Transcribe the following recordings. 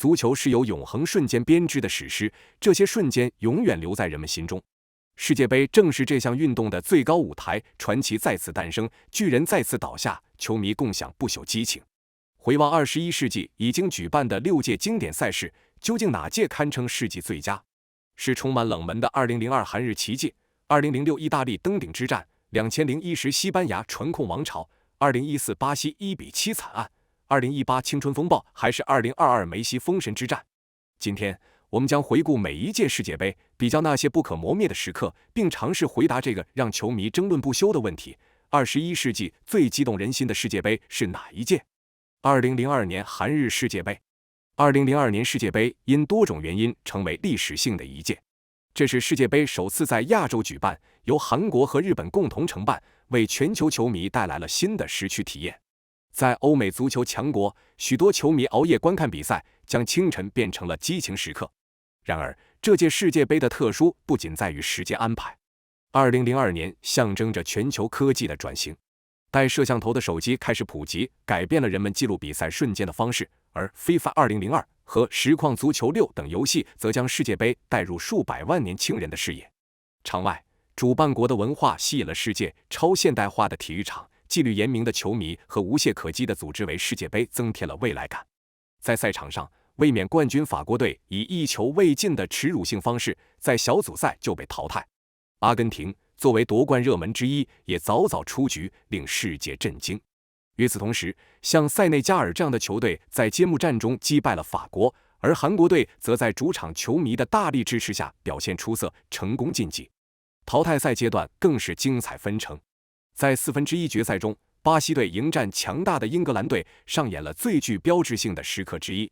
足球是由永恒瞬间编织的史诗，这些瞬间永远留在人们心中。世界杯正是这项运动的最高舞台，传奇再次诞生，巨人再次倒下，球迷共享不朽激情。回望21世纪已经举办的6届经典赛事，究竟哪届堪称世纪最佳？是充满冷门的2002韩日奇迹，2006意大利登顶之战，2001时西班牙传控王朝，2014巴西1-7惨案，2018青春风暴，还是2022梅西封神之战？今天我们将回顾每一届世界杯，比较那些不可磨灭的时刻，并尝试回答这个让球迷争论不休的问题：21世纪最激动人心的世界杯是哪一届？2002年韩日世界杯。2002年世界杯因多种原因成为历史性的一届，这是世界杯首次在亚洲举办，由韩国和日本共同承办，为全球球迷带来了新的时区体验。在欧美足球强国，许多球迷熬夜观看比赛，将清晨变成了激情时刻。然而，这届世界杯的特殊不仅在于时间安排。2002年象征着全球科技的转型，带摄像头的手机开始普及，改变了人们记录比赛瞬间的方式，而 FIFA 2002和实况足球6等游戏则将世界杯带入数百万年轻人的视野。场外，主办国的文化吸引了世界超现代化的体育场，纪律严明的球迷和无懈可击的组织为世界杯增添了未来感。在赛场上，卫冕冠军法国队以1球未进的耻辱性方式在小组赛就被淘汰。阿根廷作为夺冠热门之一，也早早出局，令世界震惊。与此同时，像塞内加尔这样的球队在揭幕战中击败了法国，而韩国队则在主场球迷的大力支持下表现出色，成功晋级。淘汰赛阶段更是精彩纷呈。在1/4决赛中，巴西队迎战强大的英格兰队，上演了最具标志性的时刻之一。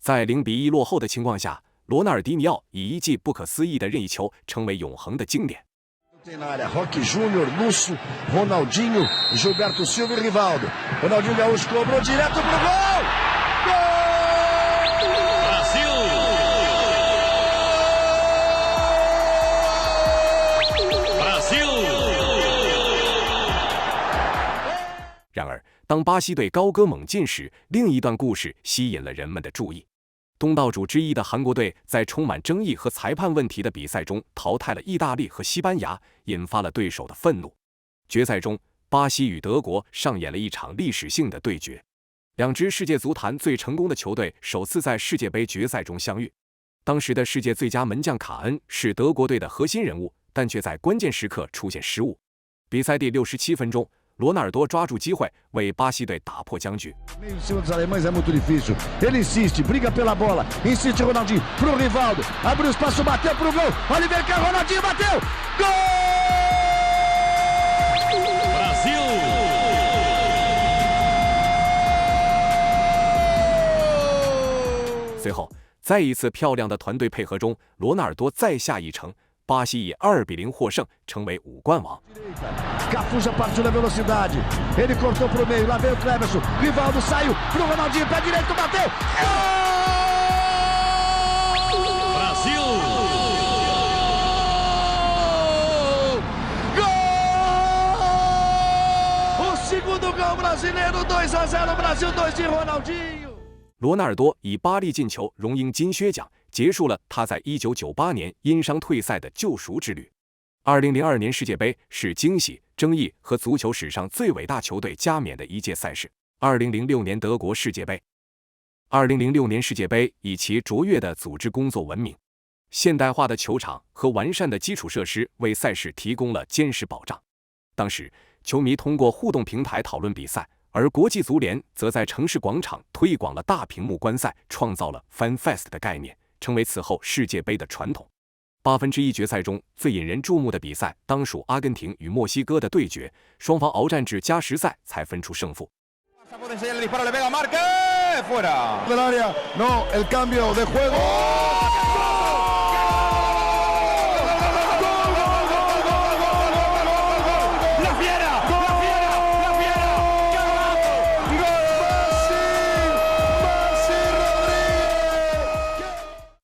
在0-1落后的情况下，罗纳尔迪尼奥以一记不可思议的任意球成为永恒的经典。Tem na área, Roque Júnior, Lúcio, Ronaldinho, Gilberto Silva e Rivaldo. Ronaldinho Gaúcho cobrou direto pro gol! Gol! Brasil! Brasil! 然而，当巴西队高歌猛进时，另一段故事吸引了人们的注意。东道主之一的韩国队在充满争议和裁判问题的比赛中淘汰了意大利和西班牙，引发了对手的愤怒。决赛中，巴西与德国上演了一场历史性的对决，两支世界足坛最成功的球队首次在世界杯决赛中相遇。当时的世界最佳门将卡恩是德国队的核心人物，但却在关键时刻出现失误。比赛第67分钟，罗纳尔多抓住机会为巴西队打破僵局。Meio em cima dos alemães é muito difícil. Ele insiste, briga pela bola, insiste Ronaldinho pro Rivaldo, abre o espaço, bateu pro gol. Oliver Kahn, Ronaldinho bateu. Gol! Brasil! 随后，在一次漂亮的团队配合中，罗纳尔多再下一城，巴西以2-0获胜，成为5冠王。Cafu já partiu na velocidade. Ele cortou pro meio, lá veio o Cleberson. Rivaldo saiu pro Ronaldinho, pé direito, bateu. Gol! Brasil! Gol! O segundo gol brasileiro, 2-0 Brasil, 2 de Ronaldinho. 罗纳尔多以8粒进球荣膺金靴奖，结束了他在1998年因伤退赛的救赎之旅。2002年世界杯是惊喜、争议和足球史上最伟大球队加冕的一届赛事。2006年德国世界杯，2006年世界杯以其卓越的组织工作闻名，现代化的球场和完善的基础设施为赛事提供了坚实保障。当时，球迷通过互动平台讨论比赛，而国际足联则在城市广场推广了大屏幕观赛，创造了 FanFest 的概念，成为此后世界杯的传统。1/8决赛中最引人注目的比赛当属阿根廷与墨西哥的对决，双方鏖战至加时赛才分出胜负。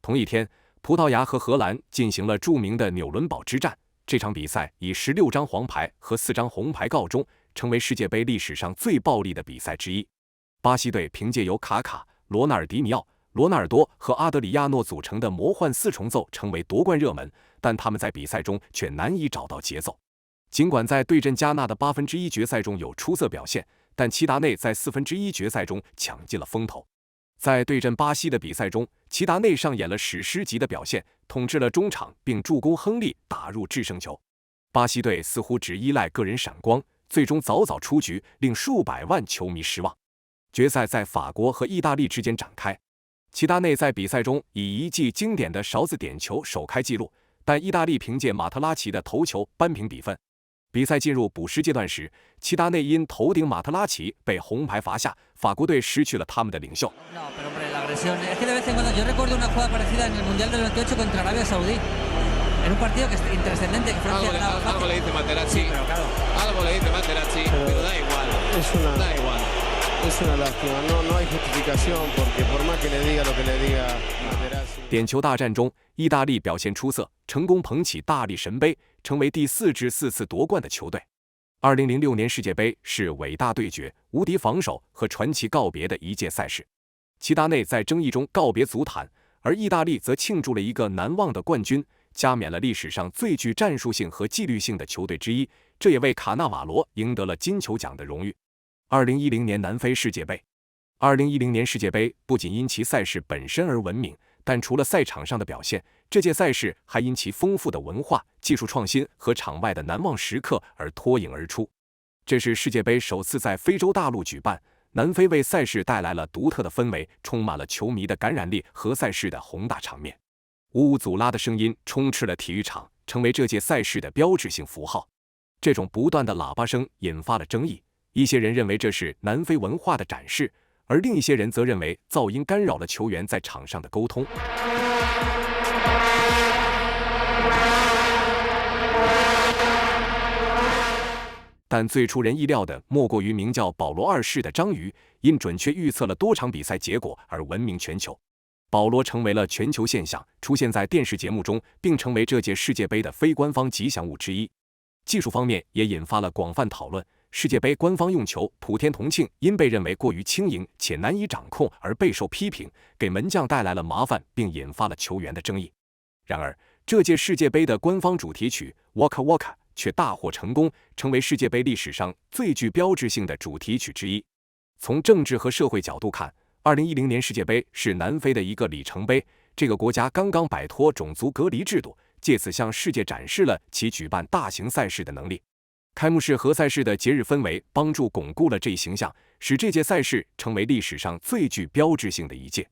同一天，葡萄牙和荷兰进行了著名的纽伦堡之战。这场比赛以16张黄牌和4张红牌告终，成为世界杯历史上最暴力的比赛之一。巴西队凭借由卡卡、罗纳尔迪尼奥、罗纳尔多和阿德里亚诺组成的魔幻四重奏成为夺冠热门，但他们在比赛中却难以找到节奏。尽管在对阵加纳的1/8决赛中有出色表现，但齐达内在1/4决赛中抢尽了风头。在对阵巴西的比赛中，齐达内上演了史诗级的表现，统治了中场并助攻亨利打入制胜球。巴西队似乎只依赖个人闪光，最终早早出局，令数百万球迷失望。决赛在法国和意大利之间展开，齐达内在比赛中以一记经典的勺子点球首开纪录，但意大利凭借马特拉齐的头球扳平比分。比赛进入补时阶段时，齐达内因头顶马特拉齐被红牌罚下，法国队失去了他们的领袖。En un partido que es intrascendente que Francia ganaba fácil. Algo le dice Materazzi. Algo le dice Materazzi, pero da igual. Da igual. Es una lástima, no hay justificación porque por más que le diga lo que le diga Materazzi。点球大战中，意大利表现出色，成功捧起大力神杯，成为第4至4次夺冠的球队。2006年世界杯是伟大对决、无敌防守和传奇告别的一届赛事。齐达内在争议中告别足坛，而意大利则庆祝了一个难忘的冠军。加冕了历史上最具战术性和纪律性的球队之一，这也为卡纳瓦罗赢得了金球奖的荣誉。2010年南非世界杯，2010年世界杯不仅因其赛事本身而闻名，但除了赛场上的表现，这届赛事还因其丰富的文化、技术创新和场外的难忘时刻而脱颖而出。这是世界杯首次在非洲大陆举办，南非为赛事带来了独特的氛围，充满了球迷的感染力和赛事的宏大场面。呜呜祖拉的声音充斥了体育场，成为这届赛事的标志性符号。这种不断的喇叭声引发了争议，一些人认为这是南非文化的展示，而另一些人则认为噪音干扰了球员在场上的沟通。但最出人意料的莫过于名叫保罗2世的章鱼，因准确预测了多场比赛结果而闻名全球。保罗成为了全球现象，出现在电视节目中，并成为这届世界杯的非官方吉祥物之一。技术方面也引发了广泛讨论。世界杯官方用球普天同庆因被认为过于轻盈且难以掌控而备受批评，给门将带来了麻烦，并引发了球员的争议。然而，这届世界杯的官方主题曲 Waka Waka 却大获成功，成为世界杯历史上最具标志性的主题曲之一。从政治和社会角度看，2010年世界杯是南非的一个里程碑，这个国家刚刚摆脱种族隔离制度，借此向世界展示了其举办大型赛事的能力。开幕式和赛事的节日氛围帮助巩固了这一形象，使这届赛事成为历史上最具标志性的一届。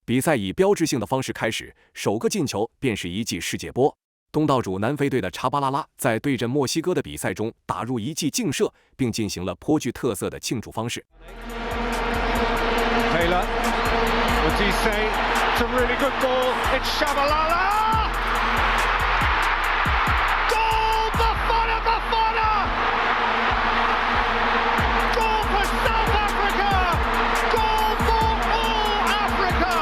比赛以标志性的方式开始，首个进球便是一记世界波。东道主南非队的查巴拉拉在对阵墨西哥的比赛中打入一记劲射，并进行了颇具特色的庆祝方式。Taylor, what's he say? It's a really good ball. It's Shabalala. Goal, Bafana, Bafana. Goal for South Africa. Goal for all Africa.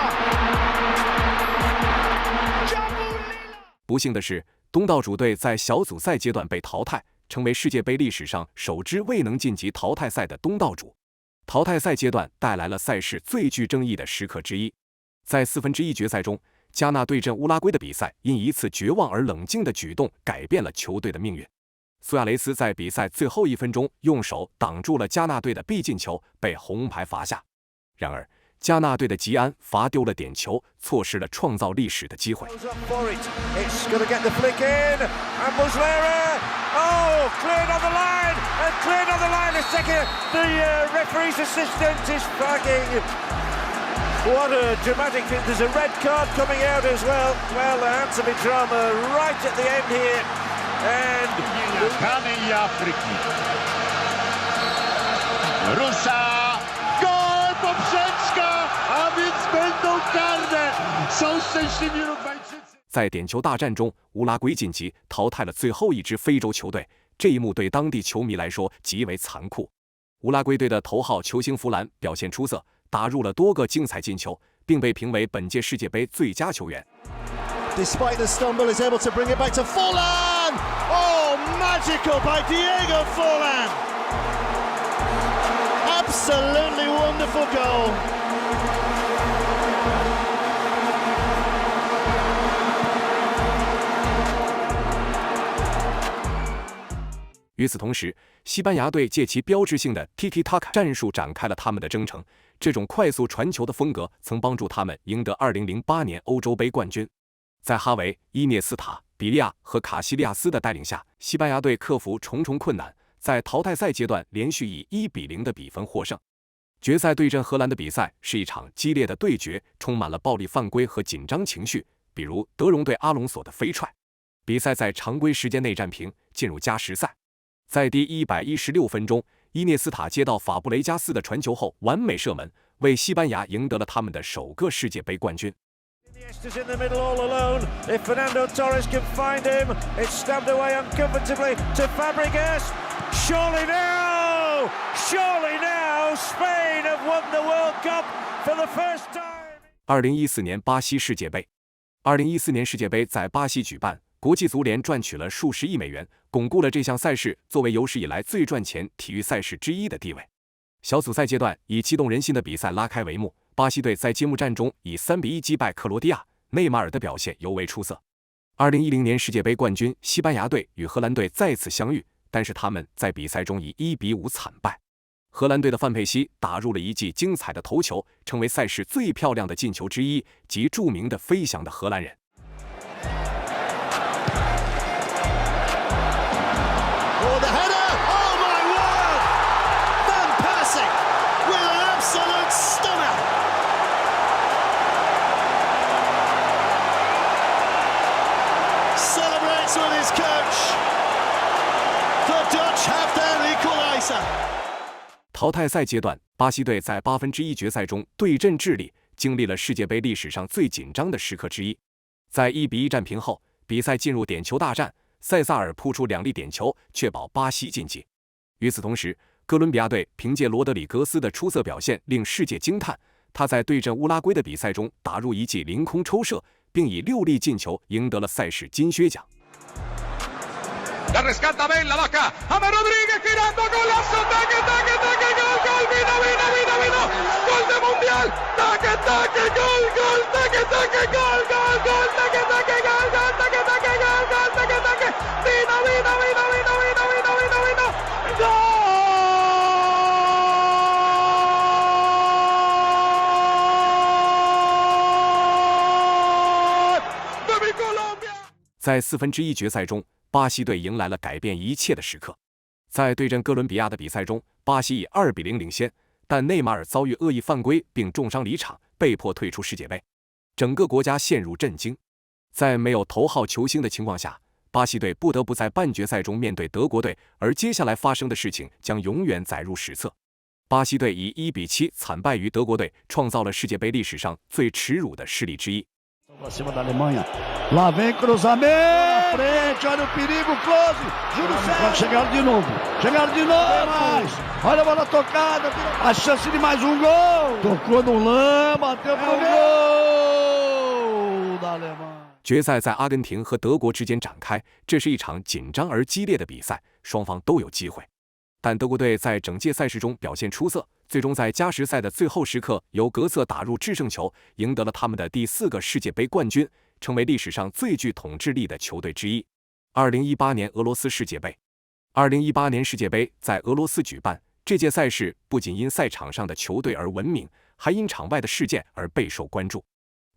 不幸的是，东道主队在小组赛阶段被淘汰，成为世界杯历史上首支未能晋级淘汰赛的东道主。淘汰赛阶段带来了赛事最具争议的时刻之一。在1/4决赛中，加纳对阵乌拉圭的比赛因一次绝望而冷静的举动改变了球队的命运。苏亚雷斯在比赛最后1分钟用手挡住了加纳队的必进球，被红牌罚下。然而，加纳队的吉安罚丢了点球，错失了创造历史的机会。Oh, cleared on the line, and cleared on the line a second. The referee's assistant is flagging. What a dramatic thing. There's a red card coming out as well. Well, there had to be drama right at the end here. And Kane gli Afriki. Rusa. Gol Poprzeczka, a więc będą karne. Są szczęśliwi Urugwajczycy. 在点球大战中，乌拉圭晋级，淘汰了最后一支非洲球队。这一幕对当地球迷来说极为残酷。乌拉圭队的头号球星弗兰表现出色，打入了多个精彩进球，并被评为本届世界杯最佳球员。Despite the stumble, is able to bring it back to Forlan. Oh, magical by Diego Forlan. Absolutely wonderful goal. 与此同时，西班牙队借其标志性的 Tiki-Taka 战术展开了他们的征程。这种快速传球的风格曾帮助他们赢得2008年欧洲杯冠军。在哈维、伊涅斯塔、比利亚和卡西利亚斯的带领下，西班牙队克服重重困难，在淘汰赛阶段连续以1-0的比分获胜。决赛对阵荷兰的比赛是一场激烈的对决，充满了暴力犯规和紧张情绪，比如德容对阿隆索的飞踹。比赛在常规时间内战平，进入加时赛。在第116分钟，伊涅斯塔接到法布雷加斯的传球后完美射门，为西班牙赢得了他们的首个世界杯冠军。Iniesta's in the middle all alone. If Fernando Torres can find him, it's stabbed away uncomfortably to Fabregas. Surely now, Spain have won the World Cup for the first time. 2014年巴西世界杯。2014年世界杯在巴西举办，国际足联赚取了数十亿美元，巩固了这项赛事作为有史以来最赚钱体育赛事之一的地位。小组赛阶段以激动人心的比赛拉开帷幕，巴西队在揭幕战中以3-1击败克罗地亚，内马尔的表现尤为出色。2010年世界杯冠军西班牙队与荷兰队再次相遇，但是他们在比赛中以1-5惨败。荷兰队的范佩西打入了一记精彩的头球，成为赛事最漂亮的进球之一，即著名的飞翔的荷兰人。Oh, the header! Oh my word! Van Persie with an absolute stunner. Celebrates with his coach. The Dutch have their equaliser. 淘汰赛阶段，巴西队在1/8决赛中对阵智利，经历了世界杯历史上最紧张的时刻之一。在1-1战平后，比赛进入点球大战，塞萨尔扑出2粒点球，确保巴西晋级。与此同时，哥伦比亚队凭借罗德里格斯的出色表现令世界惊叹，他在对阵乌拉圭的比赛中打入一记凌空抽射，并以6粒进球赢得了赛事金靴奖。La rescata Bella, va acá, James Rodríguez girando, golazo, taque, taque, taque, gol, gol, vino, gol de mundial, taque, taque, gol, gol, taque, taque, gol, gol, gol, taque, taque, gol, gol, taque, taque, gol, gol, taque, taque, vino, gol! 在1/4决赛中，巴西队迎来了改变一切的时刻。在对阵哥伦比亚的比赛中，巴西以2-0领先，但内马尔遭遇恶意犯规并重伤离场，被迫退出世界杯，整个国家陷入震惊。在没有头号球星的情况下，巴西队不得不在半决赛中面对德国队，而接下来发生的事情将永远载入史册。巴西队以1-7惨败于德国队，创造了世界杯历史上最耻辱的事例之一。Pra cima da Alemanha. Lá vem cruzamento. Na frente, olha o perigo, close. Júlio César. Chegaram de novo. Mais. Olha a bola tocada. A chance de mais um gol. Tocou no lã, bateu pro gol da Alemanha. 决赛在阿根廷和德国之间展开，这是一场紧张而激烈的比赛，双方都有机会。但德国队在整届赛事中表现出色，最终在加时赛的最后时刻由格策打入制胜球，赢得了他们的第4个世界杯冠军，成为历史上最具统治力的球队之一。2018年俄罗斯世界杯。2018年世界杯在俄罗斯举办，这届赛事不仅因赛场上的球队而闻名，还因场外的事件而备受关注。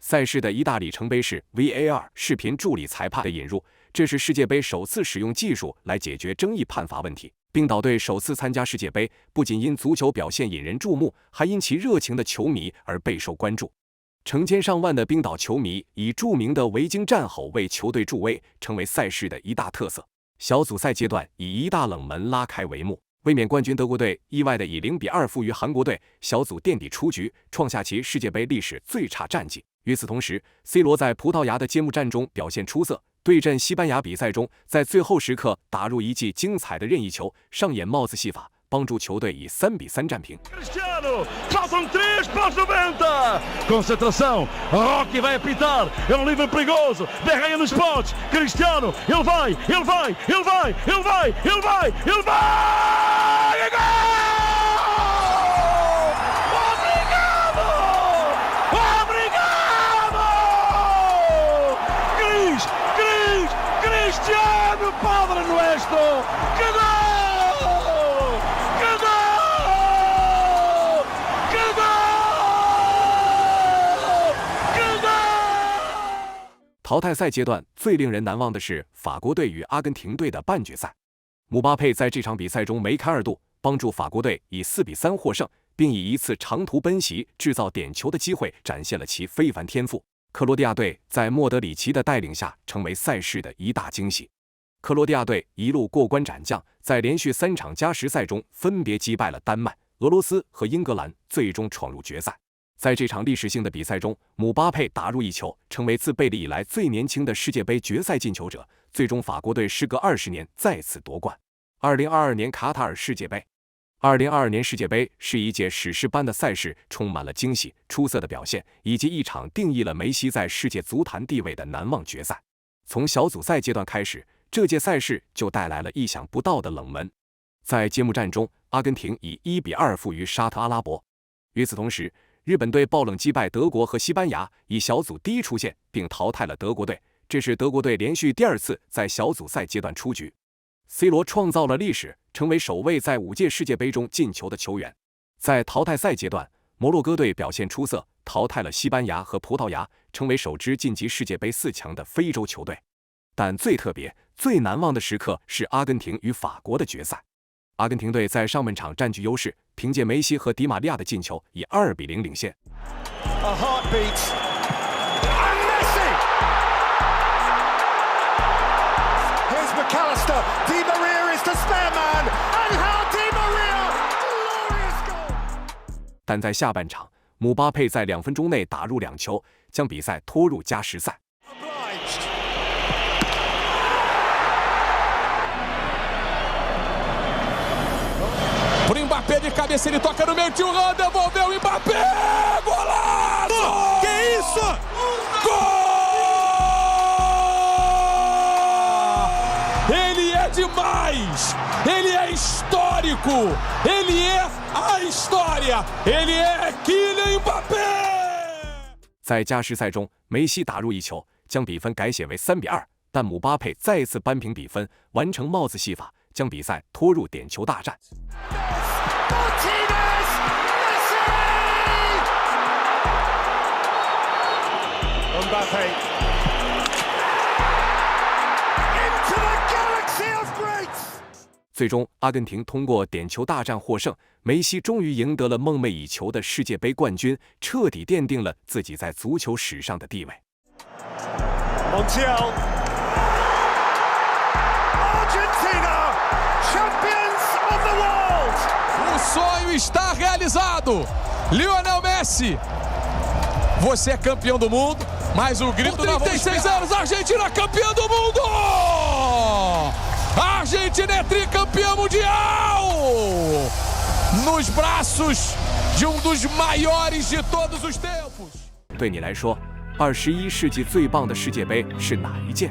赛事的一大里程碑是 VAR 视频助理裁判的引入，这是世界杯首次使用技术来解决争议判罚问题。冰岛队首次参加世界杯，不仅因足球表现引人注目，还因其热情的球迷而备受关注。成千上万的冰岛球迷以著名的维京战吼为球队助威，成为赛事的一大特色。小组赛阶段以一大冷门拉开帷幕，卫冕冠军德国队意外的以0-2负于韩国队，小组垫底出局，创下其世界杯历史最差战绩。与此同时 ，C 罗在葡萄牙的揭幕战中表现出色。对阵西班牙比赛中，在最后时刻打入一记精彩的任意球，上演帽子戏法，帮助球队以3-3战平。Cristiano, faltam 3 para os 90. Concentração, Roque vai apitar, é livre perigoso, derraia nos pontos, Cristiano, ele vai, ele vai, ele vai, ele vai, ele vai, ele vai, e gol! Cristiano Padre Nuestro, que gol! 淘汰赛阶段最令人难忘的是法国队与阿根廷队的半决赛。姆巴佩在这场比赛中梅开二度，帮助法国队以4比3获胜，并以一次长途奔袭制造点球的机会展现了其非凡天赋。克罗地亚队在莫德里奇的带领下成为赛事的一大惊喜。克罗地亚队一路过关斩将，在连续3场加时赛中分别击败了丹麦、俄罗斯和英格兰，最终闯入决赛。在这场历史性的比赛中，姆巴佩打入1球，成为自贝利以来最年轻的世界杯决赛进球者。最终法国队时隔20年再次夺冠。2022年卡塔尔世界杯，2022年世界杯是一届史诗般的赛事，充满了惊喜、出色的表现，以及一场定义了梅西在世界足坛地位的难忘决赛。从小组赛阶段开始，这届赛事就带来了意想不到的冷门。在揭幕战中，阿根廷以1比2负于沙特阿拉伯。与此同时，日本队爆冷击败德国和西班牙，以小组第一出线，并淘汰了德国队。这是德国队连续第2次在小组赛阶段出局。C 罗创造了历史，成为首位在5届世界杯中进球的球员。在淘汰赛阶段，摩洛哥队表现出色，淘汰了西班牙和葡萄牙，成为首支晋级世界杯4强的非洲球队。但最特别、最难忘的时刻是阿根廷与法国的决赛。阿根廷队在上半场占据优势，凭借梅西和迪玛利亚的进球，以2比0领先。A heartbeat. And Messi. Here's McAllister. Di Maria is the spare man. And how Di Maria! Glorious goal. 但在下半场，姆巴佩在2分钟内打入2球，将比赛拖入加时赛。Pro Mbappé de cabeça, ele toca no meio, Thuram devolveu o Mbappé! Golaço! Que isso? Gol! Ele é demais! Ele é histórico! Ele é a história! Ele é Kylian Mbappé! 在加时赛中，梅西打入1球，将比分改写为3比2，但姆巴佩再次扳平比分，完成帽子戏法，将比赛拖入点球大战。Mbappé into the galaxy of greats. 最终，阿根廷通过点球大战获胜，梅西终于赢得了梦寐以求的世界杯冠军，彻底奠定了自己在足球史上的地位。Montiel. Argentina, champions of the world. O sonho está realizado. Lionel Messi, você é campeão do mundo, mas o grito por 36 anos, a Argentina é campeã do mundo! A Argentina é tricampeã mundial! Nos braços de dos maiores de todos os tempos. 对你来说，21世纪最棒的世界杯是哪一届？